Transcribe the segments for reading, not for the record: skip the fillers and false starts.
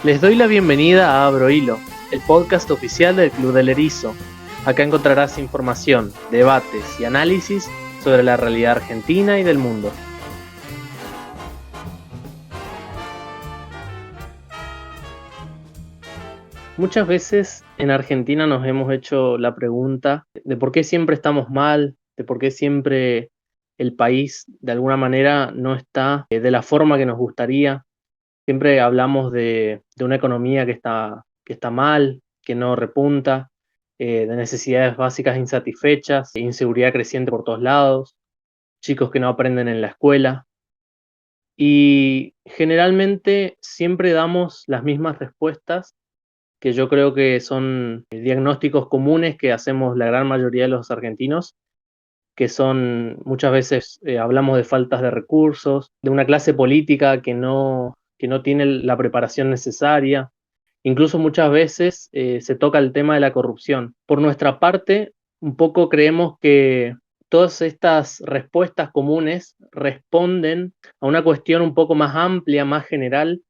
Les doy la bienvenida a Abro Hilo, el podcast oficial del Club del Erizo. Acá encontrarás información, debates y análisis sobre la realidad argentina y del mundo. Muchas veces en Argentina nos hemos hecho la pregunta de por qué siempre estamos mal, de por qué siempre el país de alguna manera no está de la forma que nos gustaría. Siempre hablamos de una economía que está mal, que no repunta, de necesidades básicas insatisfechas, inseguridad creciente por todos lados, chicos que no aprenden en la escuela. Y generalmente siempre damos las mismas respuestas que yo creo que son diagnósticos comunes que hacemos la gran mayoría de los argentinos, que son muchas veces hablamos de faltas de recursos, de una clase política que no tiene la preparación necesaria. Incluso muchas veces se toca el tema de la corrupción. Por nuestra parte, un poco creemos que todas estas respuestas comunes responden a una cuestión un poco más amplia, más general,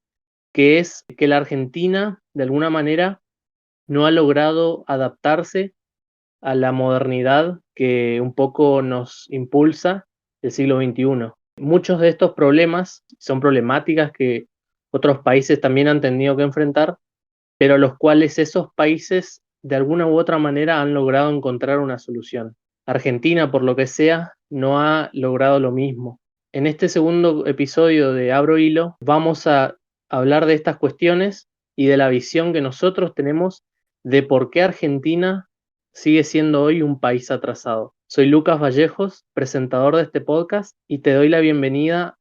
que es que la Argentina, de alguna manera, no ha logrado adaptarse a la modernidad que un poco nos impulsa el siglo XXI. Muchos de estos problemas son problemáticas que otros países también han tenido que enfrentar, pero a los cuales esos países de alguna u otra manera han logrado encontrar una solución. Argentina, por lo que sea, no ha logrado lo mismo. En este segundo episodio de Abro Hilo vamos a hablar de estas cuestiones y de la visión que nosotros tenemos de por qué Argentina sigue siendo hoy un país atrasado. Soy Lucas Vallejos, presentador de este podcast, y te doy la bienvenida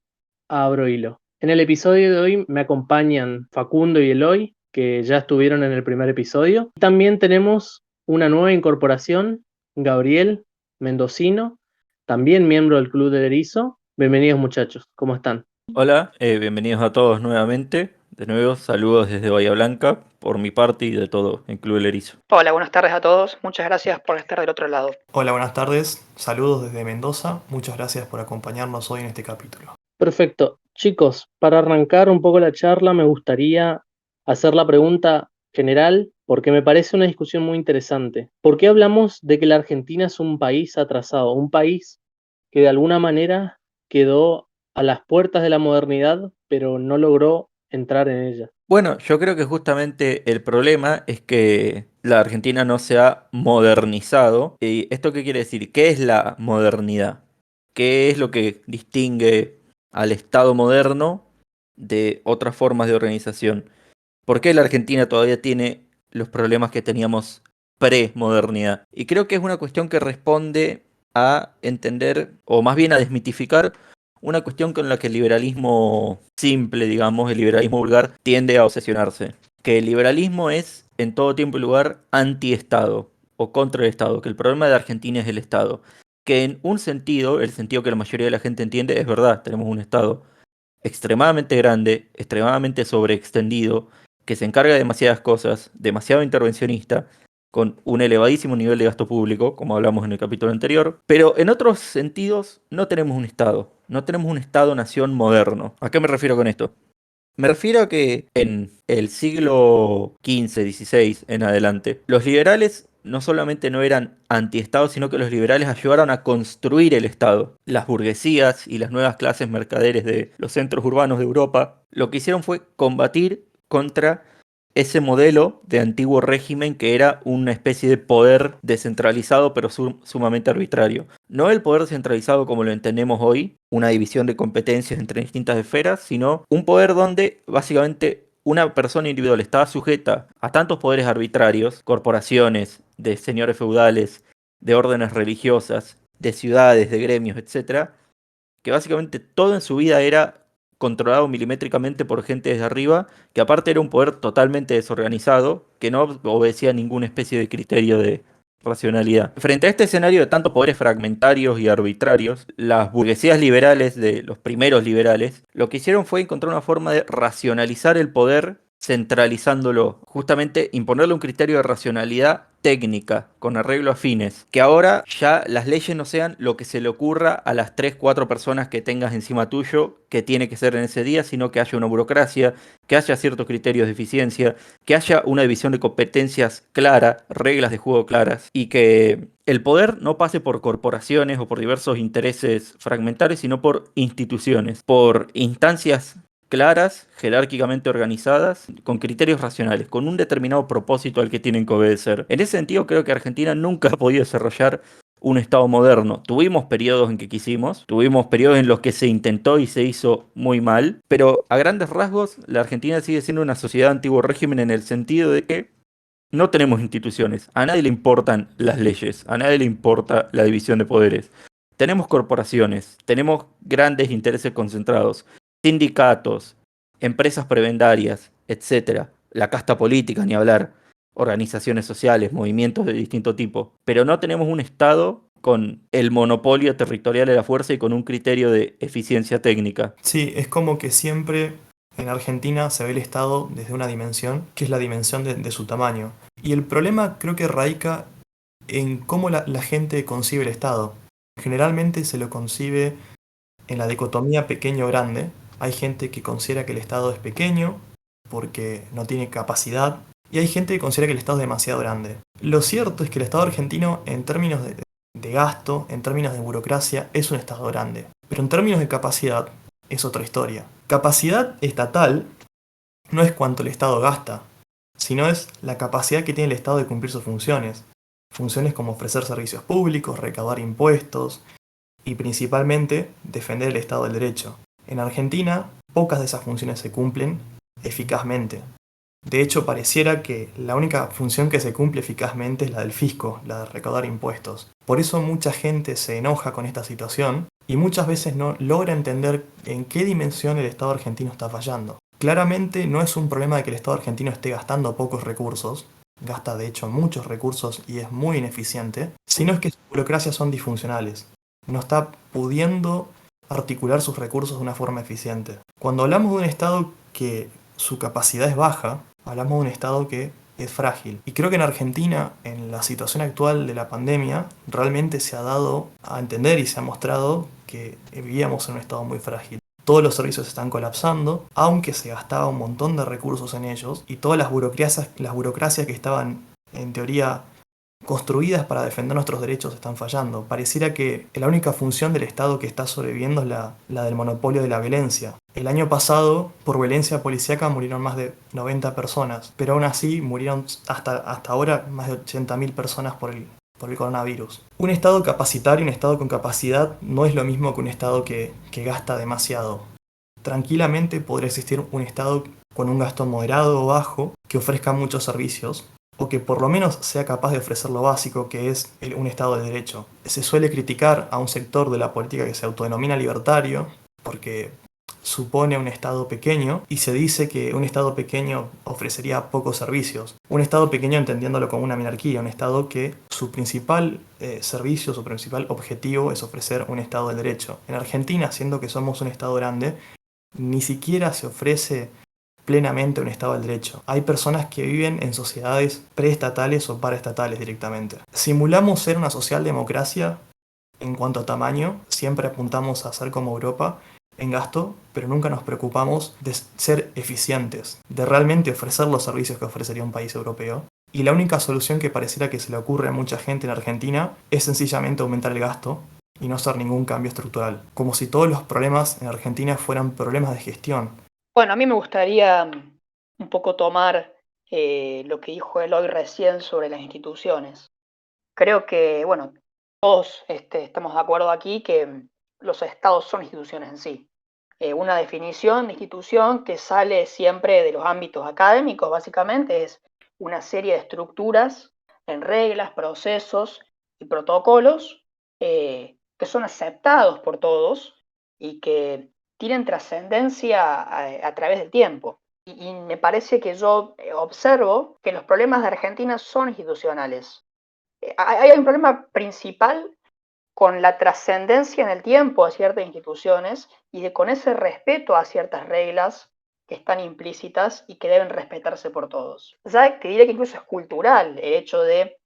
a Abro Hilo. En el episodio de hoy me acompañan Facundo y Eloy, que ya estuvieron en el primer episodio. También tenemos una nueva incorporación, Gabriel Mendocino, también miembro del Club del Erizo. Bienvenidos muchachos, ¿cómo están? Hola, bienvenidos a todos nuevamente. De nuevo, saludos desde Bahía Blanca, por mi parte y de todo en Club El Erizo. Hola, buenas tardes a todos. Muchas gracias por estar del otro lado. Hola, buenas tardes. Saludos desde Mendoza. Muchas gracias por acompañarnos hoy en este capítulo. Perfecto. Chicos, para arrancar un poco la charla me gustaría hacer la pregunta general porque me parece una discusión muy interesante. ¿Por qué hablamos de que la Argentina es un país atrasado, un país que de alguna manera quedó a las puertas de la modernidad, pero no logró entrar en ella? Bueno, yo creo que justamente el problema es que la Argentina no se ha modernizado. ¿Y esto qué quiere decir? ¿Qué es la modernidad? ¿Qué es lo que distingue al Estado moderno de otras formas de organización? ¿Por qué la Argentina todavía tiene los problemas que teníamos pre-modernidad? Y creo que es una cuestión que responde a entender, o más bien a desmitificar, una cuestión con la que el liberalismo simple, digamos, el liberalismo vulgar, tiende a obsesionarse. Que el liberalismo es, en todo tiempo y lugar, anti-Estado o contra el Estado, que el problema de Argentina es el Estado. Que en un sentido, el sentido que la mayoría de la gente entiende, es verdad, tenemos un Estado extremadamente grande, extremadamente sobreextendido, que se encarga de demasiadas cosas, demasiado intervencionista, con un elevadísimo nivel de gasto público, como hablamos en el capítulo anterior, pero en otros sentidos no tenemos un Estado, no tenemos un Estado-nación moderno. ¿A qué me refiero con esto? Me refiero a que en el siglo XV, XVI en adelante, los liberales no solamente no eran anti-Estado, sino que los liberales ayudaron a construir el Estado. Las burguesías y las nuevas clases mercaderes de los centros urbanos de Europa lo que hicieron fue combatir contra ese modelo de antiguo régimen que era una especie de poder descentralizado pero sumamente arbitrario. No el poder descentralizado como lo entendemos hoy, una división de competencias entre distintas esferas, sino un poder donde básicamente una persona individual estaba sujeta a tantos poderes arbitrarios, corporaciones, de señores feudales, de órdenes religiosas, de ciudades, de gremios, etcétera, que básicamente todo en su vida era controlado milimétricamente por gente desde arriba, que aparte era un poder totalmente desorganizado, que no obedecía a ninguna especie de criterio de racionalidad. Frente a este escenario de tantos poderes fragmentarios y arbitrarios, las burguesías liberales de los primeros liberales, lo que hicieron fue encontrar una forma de racionalizar el poder centralizándolo, justamente imponerle un criterio de racionalidad técnica, con arreglo a fines, que ahora ya las leyes no sean lo que se le ocurra a las 3 4 personas que tengas encima tuyo, que tiene que ser en ese día, sino que haya una burocracia, que haya ciertos criterios de eficiencia, que haya una división de competencias clara, reglas de juego claras, y que el poder no pase por corporaciones o por diversos intereses fragmentarios, sino por instituciones, por instancias claras, jerárquicamente organizadas, con criterios racionales, con un determinado propósito al que tienen que obedecer. En ese sentido, creo que Argentina nunca ha podido desarrollar un Estado moderno. Tuvimos periodos en que quisimos, tuvimos periodos en los que se intentó y se hizo muy mal, pero a grandes rasgos, la Argentina sigue siendo una sociedad antiguo régimen en el sentido de que no tenemos instituciones, a nadie le importan las leyes, a nadie le importa la división de poderes. Tenemos corporaciones, tenemos grandes intereses concentrados, sindicatos, empresas prebendarias, etcétera, la casta política, ni hablar, organizaciones sociales, movimientos de distinto tipo, pero no tenemos un Estado con el monopolio territorial de la fuerza y con un criterio de eficiencia técnica. Sí, es como que siempre en Argentina se ve el Estado desde una dimensión, que es la dimensión de su tamaño. Y el problema creo que radica en cómo la gente concibe el Estado. Generalmente se lo concibe en la dicotomía pequeño-grande. Hay gente que considera que el Estado es pequeño porque no tiene capacidad, y hay gente que considera que el Estado es demasiado grande. Lo cierto es que el Estado argentino, en términos de gasto, en términos de burocracia, es un Estado grande. Pero en términos de capacidad, es otra historia. Capacidad estatal no es cuánto el Estado gasta, sino es la capacidad que tiene el Estado de cumplir sus funciones. Funciones como ofrecer servicios públicos, recaudar impuestos y principalmente defender el Estado del Derecho. En Argentina, pocas de esas funciones se cumplen eficazmente. De hecho, pareciera que la única función que se cumple eficazmente es la del fisco, la de recaudar impuestos. Por eso mucha gente se enoja con esta situación y muchas veces no logra entender en qué dimensión el Estado argentino está fallando. Claramente no es un problema de que el Estado argentino esté gastando pocos recursos, gasta de hecho muchos recursos y es muy ineficiente, sino es que sus burocracias son disfuncionales. No está pudiendo articular sus recursos de una forma eficiente. Cuando hablamos de un Estado que su capacidad es baja, hablamos de un Estado que es frágil. Y creo que en Argentina, en la situación actual de la pandemia, realmente se ha dado a entender y se ha mostrado que vivíamos en un Estado muy frágil. Todos los servicios están colapsando, aunque se gastaba un montón de recursos en ellos, y todas las burocracias que estaban, en teoría, construidas para defender nuestros derechos están fallando. Pareciera que la única función del Estado que está sobreviviendo es la del monopolio de la violencia. El año pasado, por violencia policíaca, murieron más de 90 personas, pero aún así murieron hasta ahora más de 80.000 personas por el coronavirus. Un Estado capacitario, un Estado con capacidad, no es lo mismo que un Estado que gasta demasiado. Tranquilamente podría existir un Estado con un gasto moderado o bajo que ofrezca muchos servicios, o que por lo menos sea capaz de ofrecer lo básico, que es un Estado de Derecho. Se suele criticar a un sector de la política que se autodenomina libertario, porque supone un Estado pequeño, y se dice que un Estado pequeño ofrecería pocos servicios. Un Estado pequeño entendiéndolo como una minarquía, un Estado que su principal servicio, su principal objetivo es ofrecer un Estado de Derecho. En Argentina, siendo que somos un Estado grande, ni siquiera se ofrece plenamente un Estado del Derecho. Hay personas que viven en sociedades preestatales o paraestatales directamente. Simulamos ser una socialdemocracia en cuanto a tamaño, siempre apuntamos a ser como Europa en gasto, pero nunca nos preocupamos de ser eficientes, de realmente ofrecer los servicios que ofrecería un país europeo. Y la única solución que pareciera que se le ocurre a mucha gente en Argentina es sencillamente aumentar el gasto y no hacer ningún cambio estructural, como si todos los problemas en Argentina fueran problemas de gestión. Bueno, a mí me gustaría un poco tomar lo que dijo Eloy recién sobre las instituciones. Creo que, bueno, todos estamos de acuerdo aquí que los estados son instituciones en sí. Una definición de institución que sale siempre de los ámbitos académicos, básicamente, es una serie de estructuras en reglas, procesos y protocolos que son aceptados por todos y que tienen trascendencia a través del tiempo. Y me parece que yo observo que los problemas de Argentina son institucionales. Hay un problema principal con la trascendencia en el tiempo de ciertas instituciones y con ese respeto a ciertas reglas que están implícitas y que deben respetarse por todos. Ya te diré que incluso es cultural el hecho de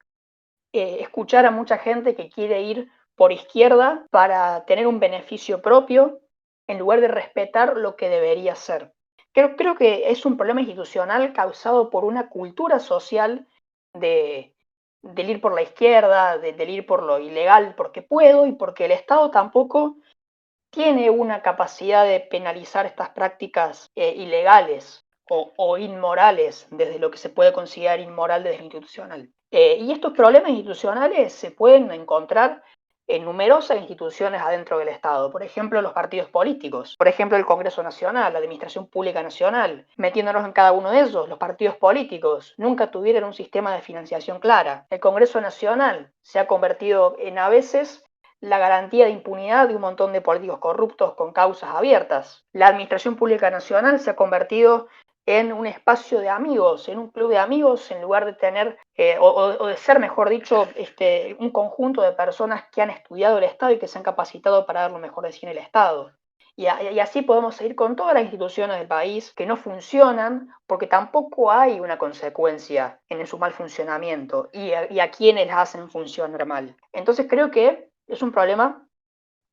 escuchar a mucha gente que quiere ir por izquierda para tener un beneficio propio en lugar de respetar lo que debería ser. Creo que es un problema institucional causado por una cultura social del ir por la izquierda, del ir por lo ilegal porque puedo y porque el Estado tampoco tiene una capacidad de penalizar estas prácticas ilegales o inmorales desde lo que se puede considerar inmoral desde lo institucional. Y estos problemas institucionales se pueden encontrar en numerosas instituciones adentro del Estado, por ejemplo los partidos políticos, por ejemplo el Congreso Nacional, la Administración Pública Nacional, metiéndonos en cada uno de ellos, los partidos políticos nunca tuvieron un sistema de financiación clara. El Congreso Nacional se ha convertido en a veces la garantía de impunidad de un montón de políticos corruptos con causas abiertas. La Administración Pública Nacional se ha convertido en un espacio de amigos, en un club de amigos, en lugar de tener, o de ser, mejor dicho, un conjunto de personas que han estudiado el Estado y que se han capacitado para dar lo mejor de sí en el Estado. Y así podemos seguir con todas las instituciones del país que no funcionan porque tampoco hay una consecuencia en su mal funcionamiento y a quienes las hacen funcionar mal. Entonces creo que es un problema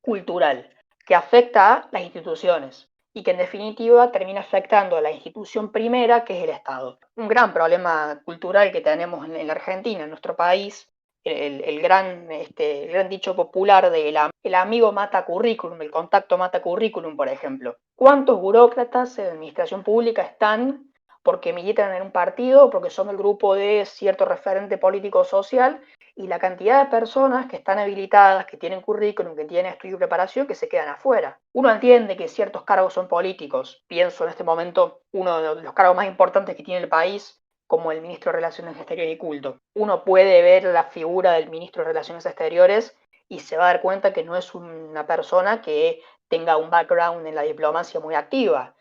cultural que afecta a las instituciones y que en definitiva termina afectando a la institución primera, que es el Estado. Un gran problema cultural que tenemos en la Argentina, en nuestro país, el gran dicho popular de el amigo mata currículum, el contacto mata currículum, por ejemplo. ¿Cuántos burócratas en la administración pública están porque militan en un partido o porque son del grupo de cierto referente político o social? Y la cantidad de personas que están habilitadas, que tienen currículum, que tienen estudio y preparación, que se quedan afuera. Uno entiende que ciertos cargos son políticos. Pienso en este momento uno de los cargos más importantes que tiene el país, como el ministro de Relaciones Exteriores y Culto. Uno puede ver la figura del ministro de Relaciones Exteriores y se va a dar cuenta que no es una persona que tenga un background en la diplomacia muy activa.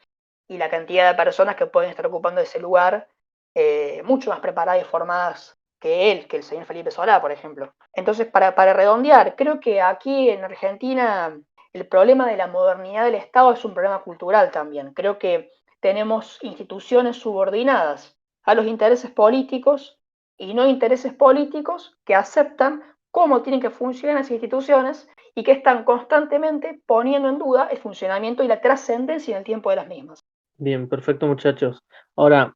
Y la cantidad de personas que pueden estar ocupando ese lugar, mucho más preparadas y formadas que él, que el señor Felipe Solá, por ejemplo. Entonces, para redondear, creo que aquí en Argentina el problema de la modernidad del Estado es un problema cultural también. Creo que tenemos instituciones subordinadas a los intereses políticos y no intereses políticos que aceptan cómo tienen que funcionar las instituciones y que están constantemente poniendo en duda el funcionamiento y la trascendencia en el tiempo de las mismas. Bien, perfecto, muchachos. Ahora,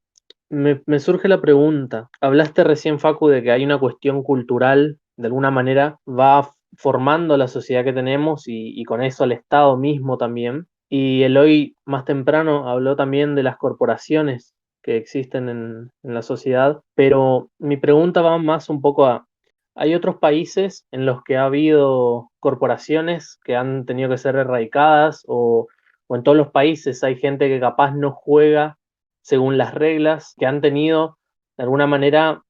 me surge la pregunta. Hablaste recién, Facu, de que hay una cuestión cultural, de alguna manera va formando la sociedad que tenemos y con eso al Estado mismo también. Y Eloy más temprano habló también de las corporaciones que existen en la sociedad, pero mi pregunta va más un poco a, ¿hay otros países en los que ha habido corporaciones que han tenido que ser erradicadas o en todos los países hay gente que capaz no juega según las reglas, que han tenido de alguna manera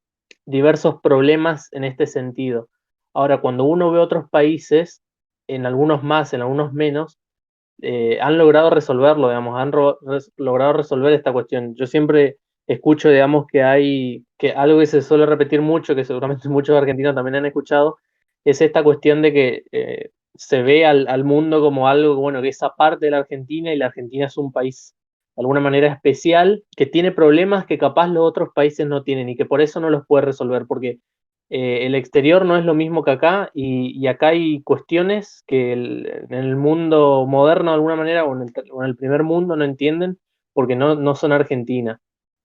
diversos problemas en este sentido? Ahora, cuando uno ve otros países, en algunos más, en algunos menos, han logrado resolverlo, digamos, logrado resolver esta cuestión. Yo siempre escucho, digamos, que hay que algo que se suele repetir mucho, que seguramente muchos argentinos también han escuchado, es esta cuestión de que se ve al mundo como algo, bueno, que es aparte de la Argentina y la Argentina es un país de alguna manera especial, que tiene problemas que capaz los otros países no tienen y que por eso no los puede resolver, porque el exterior no es lo mismo que acá y acá hay cuestiones que en el mundo moderno de alguna manera o en el primer mundo no entienden porque no son Argentina.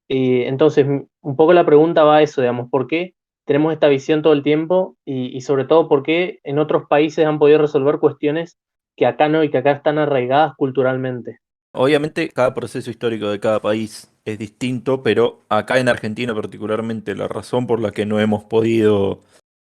Entonces, un poco la pregunta va a eso, digamos, ¿por qué tenemos esta visión todo el tiempo y sobre todo por qué en otros países han podido resolver cuestiones que acá no y que acá están arraigadas culturalmente? Obviamente, cada proceso histórico de cada país es distinto, pero acá en Argentina particularmente la razón por la que no hemos podido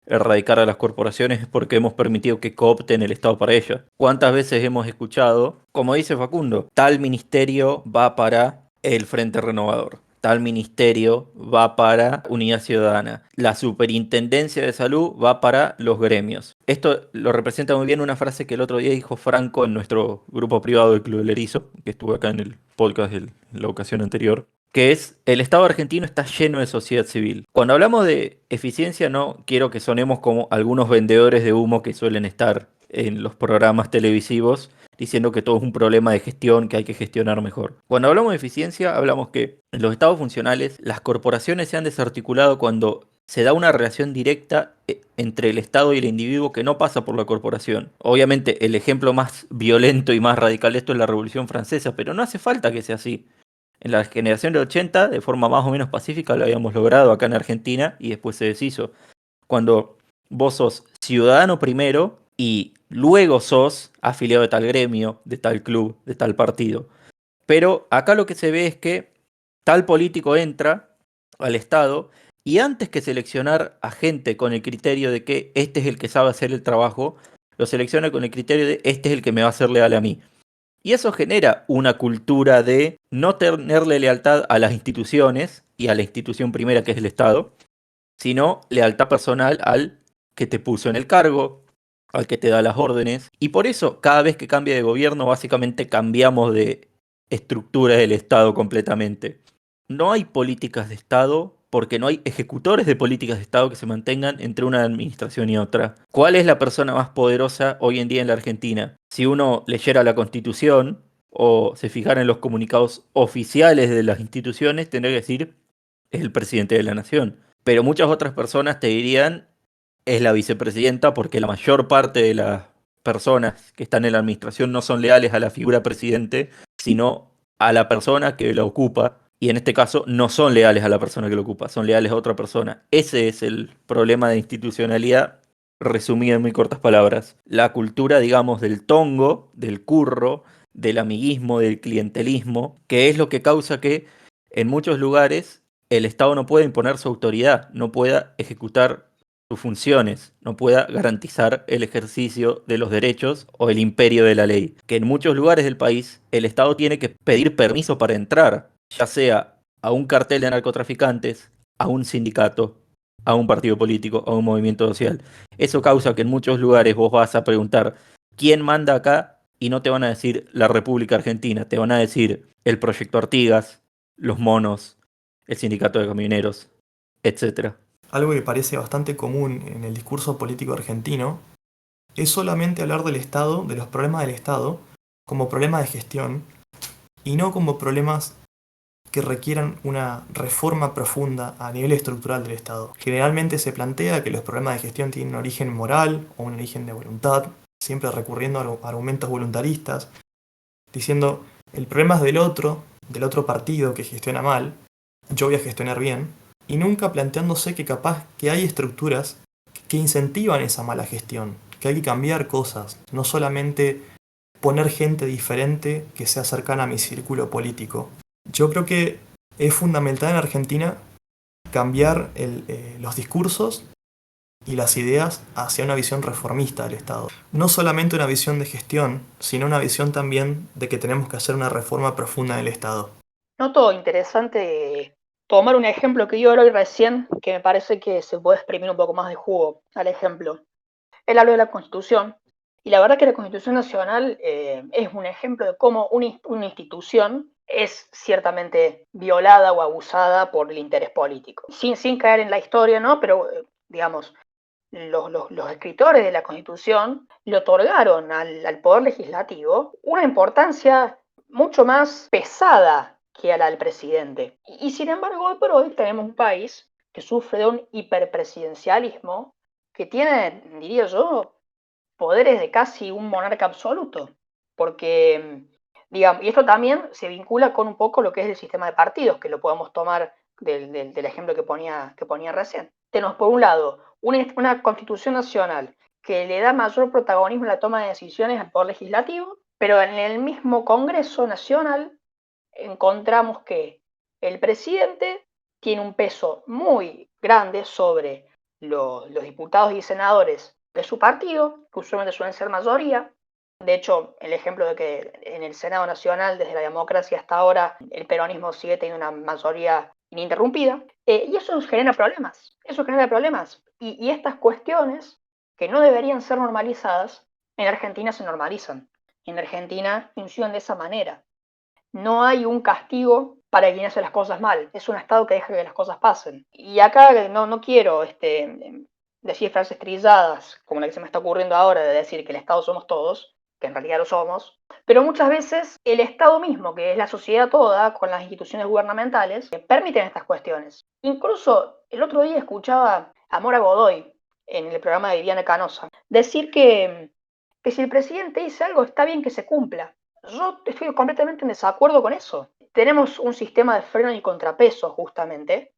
erradicar a las corporaciones es porque hemos permitido que coopten el Estado para ellas. ¿Cuántas veces hemos escuchado, como dice Facundo, tal ministerio va para el Frente Renovador? Tal ministerio va para Unidad Ciudadana. La Superintendencia de Salud va para los gremios. Esto lo representa muy bien una frase que el otro día dijo Franco en nuestro grupo privado del Club del Erizo, que estuvo acá en el podcast de la ocasión anterior, que es: el Estado argentino está lleno de sociedad civil. Cuando hablamos de eficiencia, no quiero que sonemos como algunos vendedores de humo que suelen estar en los programas televisivos diciendo que todo es un problema de gestión, que hay que gestionar mejor. Cuando hablamos de eficiencia, hablamos que en los estados funcionales las corporaciones se han desarticulado cuando se da una relación directa entre el Estado y el individuo que no pasa por la corporación. Obviamente el ejemplo más violento y más radical de esto es la Revolución Francesa, pero no hace falta que sea así. En la generación del 80, de forma más o menos pacífica, lo habíamos logrado acá en Argentina y después se deshizo. Cuando vos sos ciudadano primero y luego sos afiliado de tal gremio, de tal club, de tal partido. Pero acá lo que se ve es que tal político entra al Estado y antes que seleccionar a gente con el criterio de que este es el que sabe hacer el trabajo, lo selecciona con el criterio de este es el que me va a ser leal a mí. Y eso genera una cultura de no tenerle lealtad a las instituciones y a la institución primera que es el Estado, sino lealtad personal al que te puso en el cargo, al que te da las órdenes. Y por eso, cada vez que cambia de gobierno, básicamente cambiamos de estructura del Estado completamente. No hay políticas de Estado porque no hay ejecutores de políticas de Estado que se mantengan entre una administración y otra. ¿Cuál es la persona más poderosa hoy en día en la Argentina? Si uno leyera la Constitución o se fijara en los comunicados oficiales de las instituciones, tendría que decir es el presidente de la nación. Pero muchas otras personas te dirían es la vicepresidenta porque la mayor parte de las personas que están en la administración no son leales a la figura presidente, sino a la persona que la ocupa. Y en este caso no son leales a la persona que lo ocupa, son leales a otra persona. Ese es el problema de institucionalidad, resumido en muy cortas palabras. La cultura, digamos, del tongo, del curro, del amiguismo, del clientelismo, que es lo que causa que en muchos lugares el Estado no pueda imponer su autoridad, no pueda ejecutar sus funciones, no pueda garantizar el ejercicio de los derechos o el imperio de la ley. Que en muchos lugares del país el Estado tiene que pedir permiso para entrar, ya sea a un cartel de narcotraficantes, a un sindicato, a un partido político, a un movimiento social. Eso causa que en muchos lugares vos vas a preguntar quién manda acá y no te van a decir la República Argentina, te van a decir el Proyecto Artigas, los monos, el sindicato de camioneros, etcétera. Algo que parece bastante común en el discurso político argentino es solamente hablar del Estado, de los problemas del Estado, como problemas de gestión y no como problemas que requieran una reforma profunda a nivel estructural del Estado. Generalmente se plantea que los problemas de gestión tienen un origen moral o un origen de voluntad, siempre recurriendo a argumentos voluntaristas, diciendo el problema es del otro partido que gestiona mal, yo voy a gestionar bien, y nunca planteándose que capaz que hay estructuras que incentivan esa mala gestión, que hay que cambiar cosas, no solamente poner gente diferente que sea cercana a mi círculo político. Yo creo que es fundamental en Argentina cambiar los discursos y las ideas hacia una visión reformista del Estado. No solamente una visión de gestión, sino una visión también de que tenemos que hacer una reforma profunda del Estado. Noto interesante tomar un ejemplo que dio hoy recién, que me parece que se puede exprimir un poco más de jugo al ejemplo. Él habló de la Constitución, y la verdad que la Constitución Nacional es un ejemplo de cómo una institución es ciertamente violada o abusada por el interés político. Sin caer en la historia, ¿no? Pero, digamos, los escritores de la Constitución le otorgaron al Poder Legislativo una importancia mucho más pesada que a la del presidente. Y sin embargo, hoy por hoy tenemos un país que sufre de un hiperpresidencialismo que tiene, diría yo, poderes de casi un monarca absoluto. Porque, digamos, y esto también se vincula con un poco lo que es el sistema de partidos, que lo podemos tomar del ejemplo que ponía recién. Tenemos, por un lado, una constitución nacional que le da mayor protagonismo en la toma de decisiones al Poder Legislativo, pero en el mismo Congreso Nacional encontramos que el presidente tiene un peso muy grande sobre los diputados y senadores de su partido, que usualmente suelen ser mayoría. De hecho, el ejemplo de que en el Senado Nacional, desde la democracia hasta ahora, el peronismo sigue teniendo una mayoría ininterrumpida. Y eso nos genera problemas. Eso genera problemas. Y estas cuestiones, que no deberían ser normalizadas, en Argentina se normalizan. En Argentina funcionan de esa manera. No hay un castigo para quien hace las cosas mal. Es un Estado que deja que las cosas pasen. Y acá no quiero decir frases trilladas, como la que se me está ocurriendo ahora, de decir que el Estado somos todos, que en realidad lo somos, pero muchas veces el Estado mismo, que es la sociedad toda, con las instituciones gubernamentales, permiten estas cuestiones. Incluso el otro día escuchaba a Mora Godoy en el programa de Viviana Canosa decir que si el presidente dice algo está bien que se cumpla. Yo estoy completamente en desacuerdo con eso. Tenemos un sistema de freno y contrapeso justamente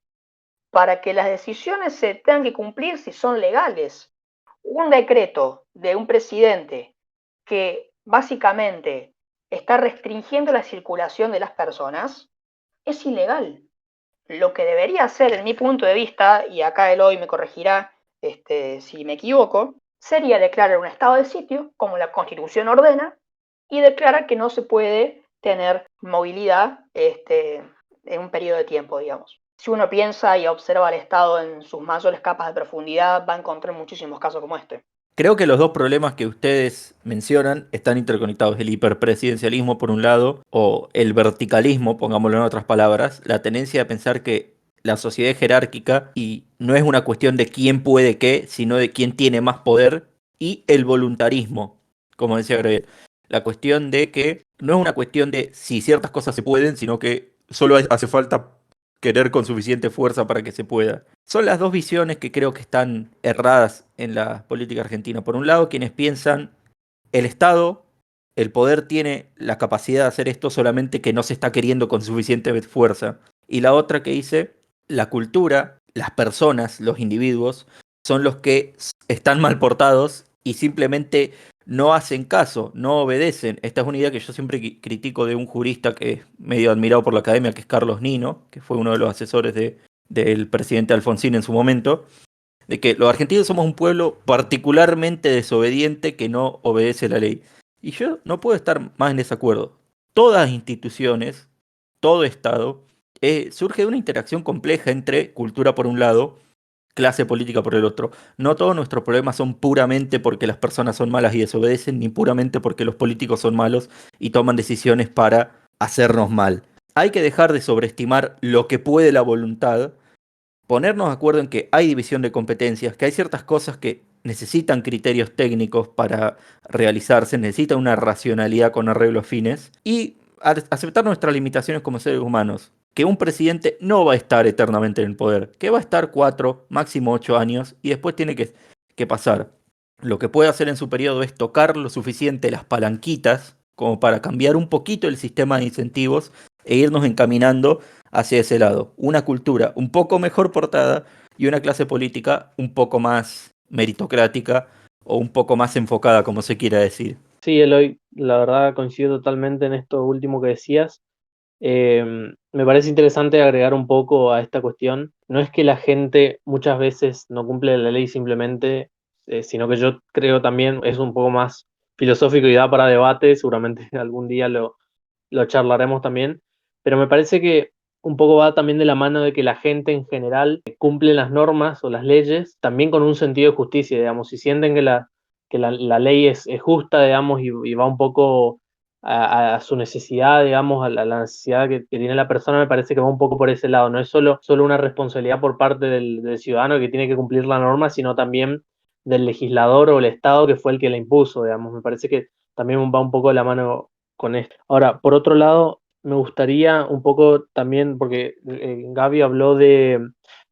para que las decisiones se tengan que cumplir si son legales. Un decreto de un presidente que básicamente está restringiendo la circulación de las personas es ilegal. Lo que debería hacer, en mi punto de vista, y acá Eloy me corregirá si me equivoco, sería declarar un estado de sitio, como la Constitución ordena, y declarar que no se puede tener movilidad en un periodo de tiempo, digamos. Si uno piensa y observa al Estado en sus mayores capas de profundidad, va a encontrar muchísimos casos como este. Creo que los dos problemas que ustedes mencionan están interconectados. El hiperpresidencialismo por un lado, o el verticalismo, pongámoslo en otras palabras, la tendencia a pensar que la sociedad es jerárquica y no es una cuestión de quién puede qué, sino de quién tiene más poder, y el voluntarismo, como decía Gabriel. La cuestión de que no es una cuestión de si ciertas cosas se pueden, sino que solo hace falta querer con suficiente fuerza para que se pueda. Son las dos visiones que creo que están erradas en la política argentina. Por un lado, quienes piensan el Estado, el poder tiene la capacidad de hacer esto, solamente que no se está queriendo con suficiente fuerza. Y la otra que dice, la cultura, las personas, los individuos, son los que están mal portados y simplemente no hacen caso, no obedecen. Esta es una idea que yo siempre critico de un jurista que es medio admirado por la academia, que es Carlos Nino, que fue uno de los asesores del presidente Alfonsín en su momento, de que los argentinos somos un pueblo particularmente desobediente que no obedece la ley. Y yo no puedo estar más en desacuerdo. Todas las instituciones, todo Estado, surge de una interacción compleja entre cultura por un lado, clase política por el otro. No todos nuestros problemas son puramente porque las personas son malas y desobedecen, ni puramente porque los políticos son malos y toman decisiones para hacernos mal. Hay que dejar de sobreestimar lo que puede la voluntad, ponernos de acuerdo en que hay división de competencias, que hay ciertas cosas que necesitan criterios técnicos para realizarse, necesitan una racionalidad con arreglos fines, y aceptar nuestras limitaciones como seres humanos. Que un presidente no va a estar eternamente en el poder, que va a estar 4, máximo 8 años, y después tiene que pasar. Lo que puede hacer en su periodo es tocar lo suficiente las palanquitas como para cambiar un poquito el sistema de incentivos e irnos encaminando hacia ese lado. Una cultura un poco mejor portada y una clase política un poco más meritocrática o un poco más enfocada, como se quiera decir. Sí, Eloy, la verdad coincido totalmente en esto último que decías. Me parece interesante agregar un poco a esta cuestión. No es que la gente muchas veces no cumple la ley simplemente, sino que yo creo también es un poco más filosófico y da para debate, seguramente algún día lo charlaremos también, pero me parece que un poco va también de la mano de que la gente en general cumple las normas o las leyes también con un sentido de justicia, digamos, si sienten que la ley es justa, digamos, y va un poco a su necesidad, digamos, a la necesidad que tiene la persona, me parece que va un poco por ese lado. No es solo una responsabilidad por parte del ciudadano que tiene que cumplir la norma, sino también del legislador o el Estado que fue el que la impuso, digamos. Me parece que también va un poco de la mano con esto. Ahora, por otro lado, me gustaría un poco también, porque Gaby habló de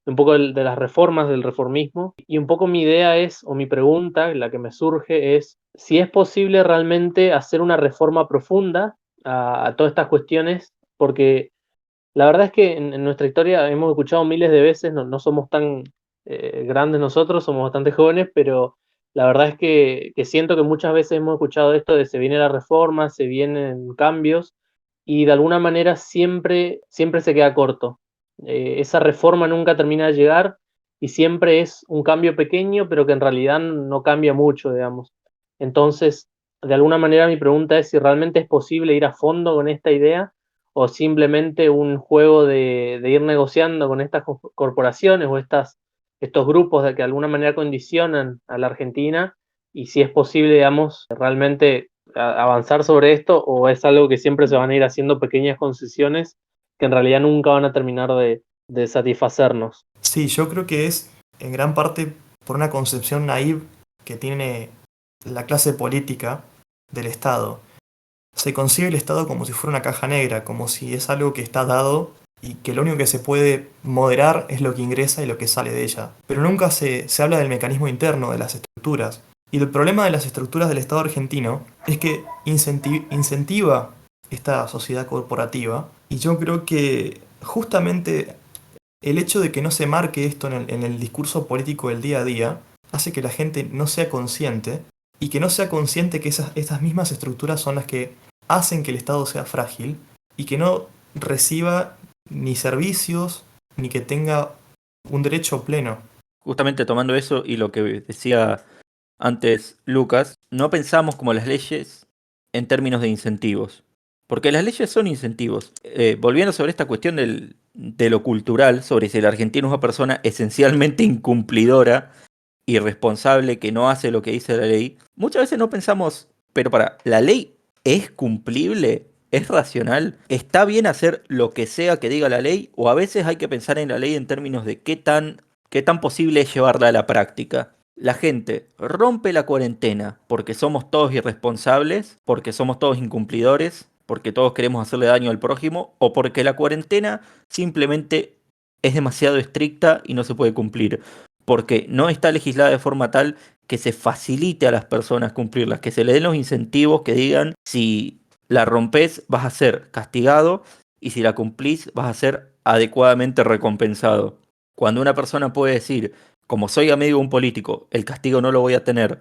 un poco de las reformas, del reformismo, y un poco mi idea es, o mi pregunta, la que me surge es, si es posible realmente hacer una reforma profunda a todas estas cuestiones, porque la verdad es que en nuestra historia hemos escuchado miles de veces, no somos tan grandes nosotros, somos bastante jóvenes, pero la verdad es que siento que muchas veces hemos escuchado esto de se viene la reforma, se vienen cambios, y de alguna manera siempre se queda corto. Esa reforma nunca termina de llegar y siempre es un cambio pequeño, pero que en realidad no cambia mucho, digamos. Entonces, de alguna manera mi pregunta es si realmente es posible ir a fondo con esta idea o simplemente un juego de ir negociando con estas corporaciones o estos grupos de que de alguna manera condicionan a la Argentina y si es posible, digamos, realmente avanzar sobre esto o es algo que siempre se van a ir haciendo pequeñas concesiones que en realidad nunca van a terminar de satisfacernos. Sí, yo creo que es en gran parte por una concepción naive que tiene la clase política del Estado. Se concibe el Estado como si fuera una caja negra, como si es algo que está dado y que lo único que se puede moderar es lo que ingresa y lo que sale de ella. Pero nunca se habla del mecanismo interno de las estructuras. Y el problema de las estructuras del Estado argentino es que incentiva esta sociedad corporativa. Y yo creo que justamente el hecho de que no se marque esto en el discurso político del día a día hace que la gente no sea consciente y que no sea consciente que esas mismas estructuras son las que hacen que el Estado sea frágil y que no reciba ni servicios ni que tenga un derecho pleno. Justamente tomando eso y lo que decía antes Lucas, no pensamos como las leyes en términos de incentivos, porque las leyes son incentivos. Volviendo sobre esta cuestión de lo cultural, sobre si el argentino es una persona esencialmente incumplidora, irresponsable, que no hace lo que dice la ley, muchas veces no pensamos, pero ¿la ley es cumplible? ¿Es racional? ¿Está bien hacer lo que sea que diga la ley? ¿O a veces hay que pensar en la ley en términos de qué tan posible es llevarla a la práctica? La gente rompe la cuarentena porque somos todos irresponsables, porque somos todos incumplidores, porque todos queremos hacerle daño al prójimo, o porque la cuarentena simplemente es demasiado estricta y no se puede cumplir, porque no está legislada de forma tal que se facilite a las personas cumplirlas, que se le den los incentivos que digan si la rompes vas a ser castigado y si la cumplís vas a ser adecuadamente recompensado. Cuando una persona puede decir, como soy amigo de un político, el castigo no lo voy a tener,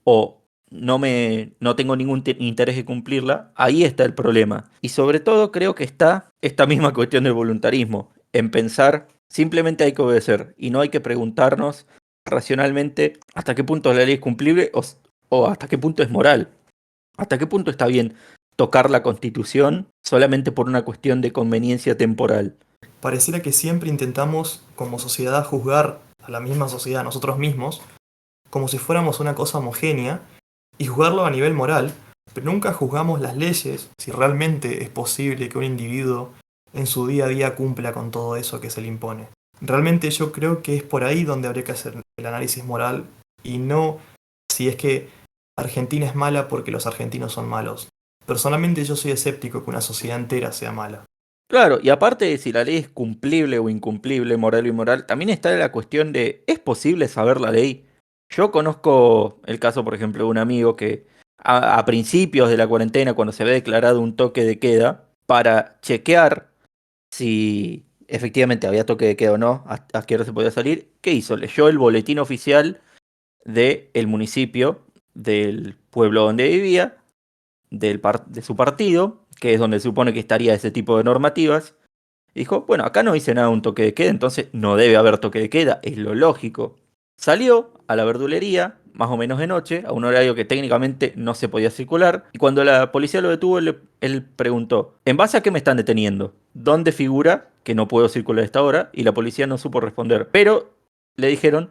o no tengo ningún interés de cumplirla, ahí está el problema. Y sobre todo creo que está esta misma cuestión del voluntarismo, en pensar simplemente hay que obedecer y no hay que preguntarnos racionalmente hasta qué punto la ley es cumplible o hasta qué punto es moral, hasta qué punto está bien tocar la Constitución solamente por una cuestión de conveniencia temporal. Pareciera que siempre intentamos como sociedad juzgar a la misma sociedad, nosotros mismos, como si fuéramos una cosa homogénea y juzgarlo a nivel moral, pero nunca juzgamos las leyes, si realmente es posible que un individuo en su día a día cumpla con todo eso que se le impone. Realmente yo creo que es por ahí donde habría que hacer el análisis moral y no si es que Argentina es mala porque los argentinos son malos. Personalmente yo soy escéptico que una sociedad entera sea mala. Claro, y aparte de si la ley es cumplible o incumplible, moral o inmoral, también está la cuestión de, ¿es posible saber la ley? Yo conozco el caso, por ejemplo, de un amigo que a principios de la cuarentena, cuando se había declarado un toque de queda, para chequear si efectivamente había toque de queda o no, a qué hora se podía salir, ¿qué hizo? Leyó el boletín oficial del municipio, del pueblo donde vivía, de su partido, que es donde se supone que estaría ese tipo de normativas. Y dijo, bueno, acá no dice nada de un toque de queda, entonces no debe haber toque de queda, es lo lógico. Salió a la verdulería, más o menos de noche, a un horario que técnicamente no se podía circular, y cuando la policía lo detuvo, él preguntó, ¿en base a qué me están deteniendo? ¿Dónde figura que no puedo circular a esta hora? Y la policía no supo responder, pero le dijeron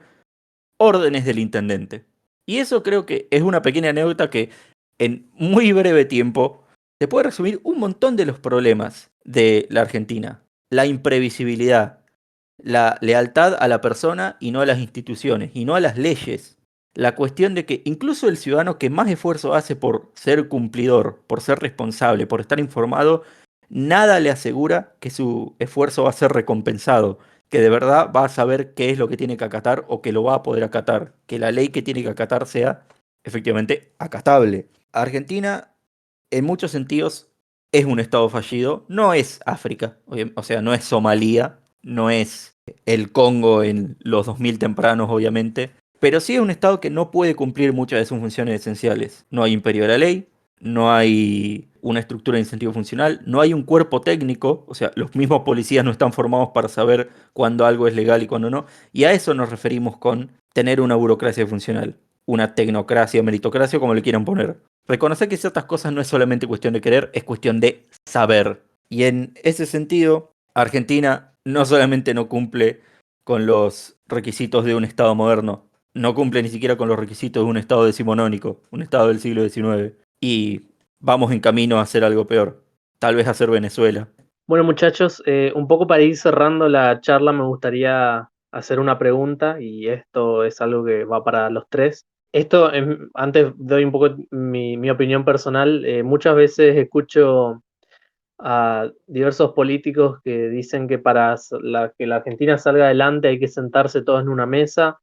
órdenes del intendente. Y eso creo que es una pequeña anécdota que en muy breve tiempo te puede resumir un montón de los problemas de la Argentina. La imprevisibilidad, la lealtad a la persona y no a las instituciones, y no a las leyes. La cuestión de que incluso el ciudadano que más esfuerzo hace por ser cumplidor, por ser responsable, por estar informado, nada le asegura que su esfuerzo va a ser recompensado, que de verdad va a saber qué es lo que tiene que acatar o que lo va a poder acatar, que la ley que tiene que acatar sea efectivamente acatable. Argentina, en muchos sentidos, es un estado fallido, no es África, o sea, no es Somalia, no es el Congo en los 2000 tempranos, obviamente, pero sí es un estado que no puede cumplir muchas de sus funciones esenciales. No hay imperio de la ley, no hay una estructura de incentivo funcional, no hay un cuerpo técnico, o sea, los mismos policías no están formados para saber cuándo algo es legal y cuándo no, y a eso nos referimos con tener una burocracia funcional, una tecnocracia, meritocracia, como le quieran poner. Reconocer que ciertas cosas no es solamente cuestión de querer, es cuestión de saber. Y en ese sentido, Argentina no solamente no cumple con los requisitos de un Estado moderno, no cumple ni siquiera con los requisitos de un Estado decimonónico, un Estado del siglo XIX. Y vamos en camino a hacer algo peor, tal vez a ser Venezuela. Bueno, muchachos, un poco para ir cerrando la charla, me gustaría hacer una pregunta y esto es algo que va para los tres. Esto, antes doy un poco mi opinión personal. Muchas veces escucho a diversos políticos que dicen que para que la Argentina salga adelante hay que sentarse todos en una mesa,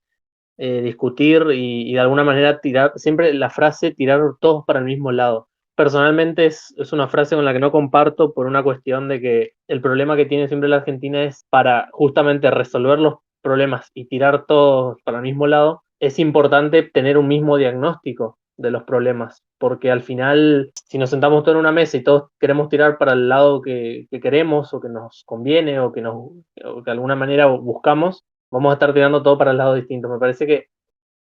discutir y de alguna manera tirar, siempre la frase tirar todos para el mismo lado. Personalmente es una frase con la que no comparto por una cuestión de que el problema que tiene siempre la Argentina es para justamente resolver los problemas y tirar todos para el mismo lado, es importante tener un mismo diagnóstico de los problemas, porque al final, si nos sentamos todos en una mesa y todos queremos tirar para el lado que queremos o que nos conviene o o que de alguna manera buscamos, vamos a estar tirando todo para el lado distinto. Me parece que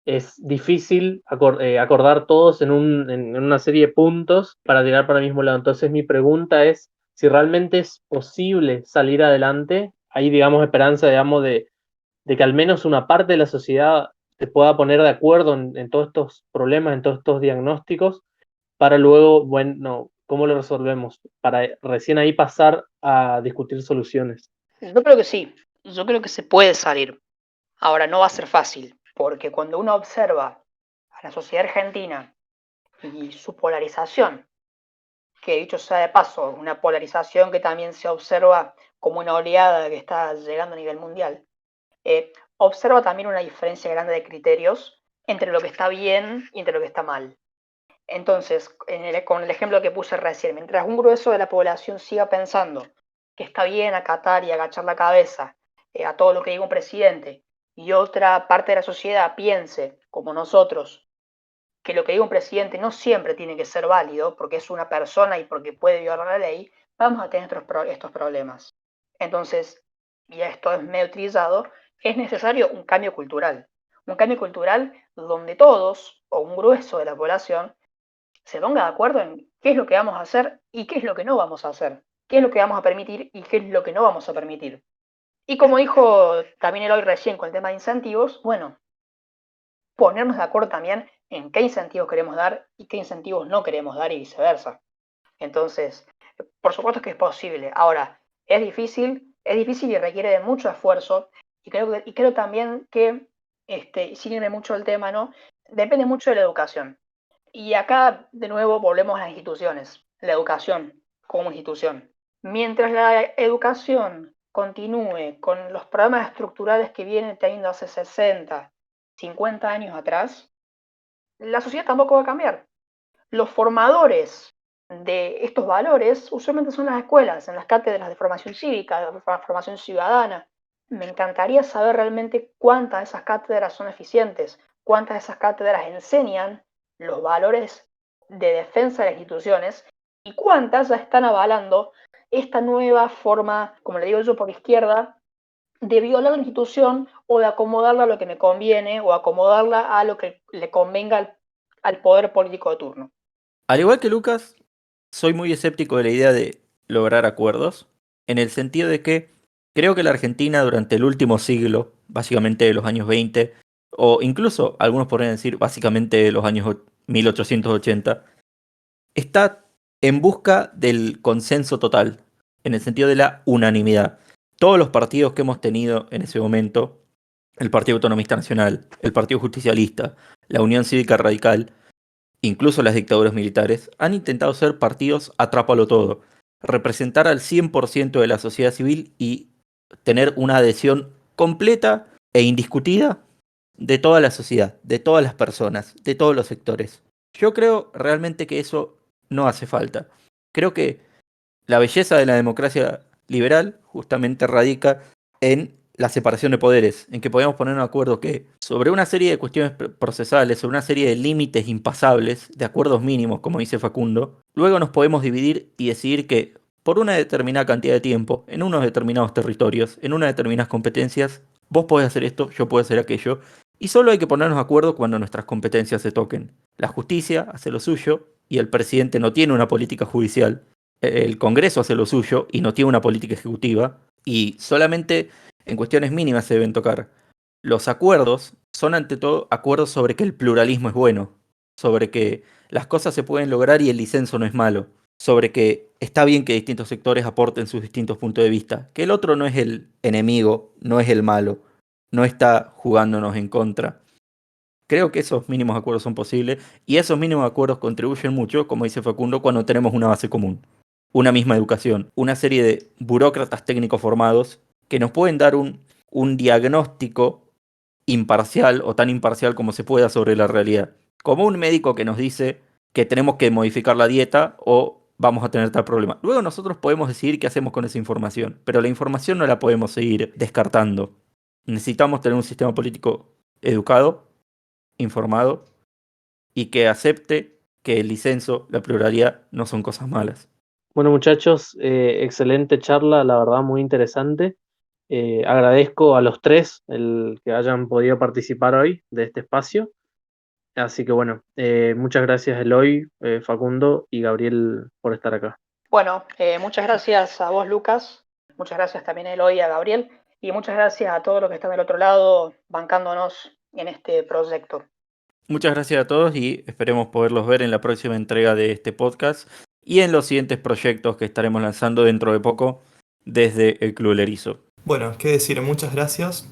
es difícil acordar todos en una serie de puntos para tirar para el mismo lado. Entonces mi pregunta es si realmente es posible salir adelante. Hay, digamos, esperanza, digamos, de que al menos una parte de la sociedad se pueda poner de acuerdo en todos estos problemas, en todos estos diagnósticos, para luego, bueno, ¿cómo lo resolvemos? Para recién ahí pasar a discutir soluciones. Yo creo que sí, yo creo que se puede salir. Ahora, no va a ser fácil, porque cuando uno observa a la sociedad argentina y su polarización, que dicho sea de paso, una polarización que también se observa como una oleada que está llegando a nivel mundial, observa también una diferencia grande de criterios entre lo que está bien y entre lo que está mal. Entonces, con el ejemplo que puse recién, mientras un grueso de la población siga pensando que está bien acatar y agachar la cabeza a todo lo que diga un presidente, y otra parte de la sociedad piense, como nosotros, que lo que diga un presidente no siempre tiene que ser válido porque es una persona y porque puede violar la ley, vamos a tener estos problemas. Entonces, y esto es medio trillado, es necesario un cambio cultural. Un cambio cultural donde todos, o un grueso de la población, se ponga de acuerdo en qué es lo que vamos a hacer y qué es lo que no vamos a hacer, qué es lo que vamos a permitir y qué es lo que no vamos a permitir. Y como dijo también Eloy recién con el tema de incentivos, bueno, ponernos de acuerdo también en qué incentivos queremos dar y qué incentivos no queremos dar y viceversa. Entonces, por supuesto que es posible. Ahora, es difícil y requiere de mucho esfuerzo y creo también que, siguiendo mucho el tema, ¿no? Depende mucho de la educación. Y acá, de nuevo, volvemos a las instituciones, la educación como institución. Mientras la educación continúe con los problemas estructurales que vienen teniendo hace 60, 50 años atrás, la sociedad tampoco va a cambiar. Los formadores de estos valores usualmente son las escuelas, en las cátedras de formación cívica, de formación ciudadana. Me encantaría saber realmente cuántas de esas cátedras son eficientes, cuántas de esas cátedras enseñan los valores de defensa de las instituciones y cuántas ya están avalando esta nueva forma, como le digo yo por izquierda, de violar la institución o de acomodarla a lo que me conviene o acomodarla a lo que le convenga al poder político de turno. Al igual que Lucas, soy muy escéptico de la idea de lograr acuerdos, en el sentido de que creo que la Argentina durante el último siglo, básicamente de los años 20, o incluso algunos podrían decir básicamente de los años 1880, está en busca del consenso total, en el sentido de la unanimidad. Todos los partidos que hemos tenido en ese momento, el Partido Autonomista Nacional, el Partido Justicialista, la Unión Cívica Radical, incluso las dictaduras militares, han intentado ser partidos atrápalo todo, representar al 100% de la sociedad civil y tener una adhesión completa e indiscutida de toda la sociedad, de todas las personas, de todos los sectores. Yo creo realmente que eso no hace falta. Creo que la belleza de la democracia liberal justamente radica en la separación de poderes, en que podemos poner un acuerdo que sobre una serie de cuestiones procesales, sobre una serie de límites impasables, de acuerdos mínimos, como dice Facundo, luego nos podemos dividir y decidir que por una determinada cantidad de tiempo, en unos determinados territorios, en unas determinadas competencias, vos podés hacer esto, yo puedo hacer aquello, y solo hay que ponernos de acuerdo cuando nuestras competencias se toquen. La justicia hace lo suyo y el presidente no tiene una política judicial. El Congreso hace lo suyo y no tiene una política ejecutiva. Y solamente en cuestiones mínimas se deben tocar. Los acuerdos son ante todo acuerdos sobre que el pluralismo es bueno, sobre que las cosas se pueden lograr y el disenso no es malo, sobre que está bien que distintos sectores aporten sus distintos puntos de vista, que el otro no es el enemigo, no es el malo, no está jugándonos en contra. Creo que esos mínimos acuerdos son posibles y esos mínimos acuerdos contribuyen mucho, como dice Facundo, cuando tenemos una base común, una misma educación, una serie de burócratas técnicos formados que nos pueden dar un diagnóstico imparcial o tan imparcial como se pueda sobre la realidad. Como un médico que nos dice que tenemos que modificar la dieta o vamos a tener tal problema. Luego nosotros podemos decidir qué hacemos con esa información, pero la información no la podemos seguir descartando. Necesitamos tener un sistema político educado, informado y que acepte que el disenso, la pluralidad no son cosas malas. Bueno, muchachos, excelente charla, la verdad, muy interesante. Agradezco a los tres el que hayan podido participar hoy de este espacio. Así que bueno, muchas gracias Eloy, Facundo y Gabriel por estar acá. Bueno, muchas gracias a vos, Lucas. Muchas gracias también a Eloy y a Gabriel. Y muchas gracias a todos los que están del otro lado bancándonos en este proyecto. Muchas gracias a todos y esperemos poderlos ver en la próxima entrega de este podcast y en los siguientes proyectos que estaremos lanzando dentro de poco desde el Club El Erizo. Bueno, qué decir, muchas gracias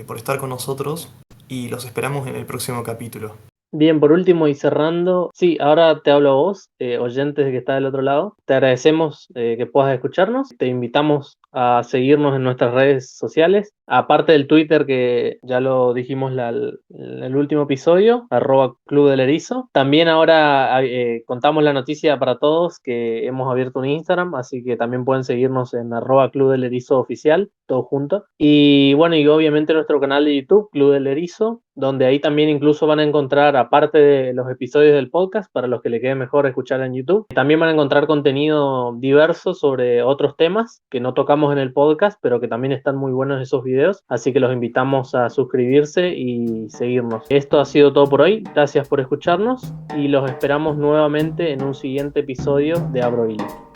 por estar con nosotros y los esperamos en el próximo capítulo. Bien, por último y cerrando, sí, ahora te hablo a vos, oyentes que está del otro lado. Te agradecemos que puedas escucharnos. Te invitamos a seguirnos en nuestras redes sociales. Aparte del Twitter que ya lo dijimos en el último episodio, @Club del Erizo. También ahora contamos la noticia para todos que hemos abierto un Instagram, así que también pueden seguirnos en @Club del Erizo oficial, todo junto. Y bueno, y obviamente nuestro canal de YouTube, Club del Erizo, donde ahí también incluso van a encontrar, aparte de los episodios del podcast, para los que les quede mejor escuchar en YouTube, también van a encontrar contenido diverso sobre otros temas que no tocamos en el podcast, pero que también están muy buenos esos videos, así que los invitamos a suscribirse y seguirnos. Esto ha sido todo por hoy, gracias por escucharnos y los esperamos nuevamente en un siguiente episodio de Abro Hilo.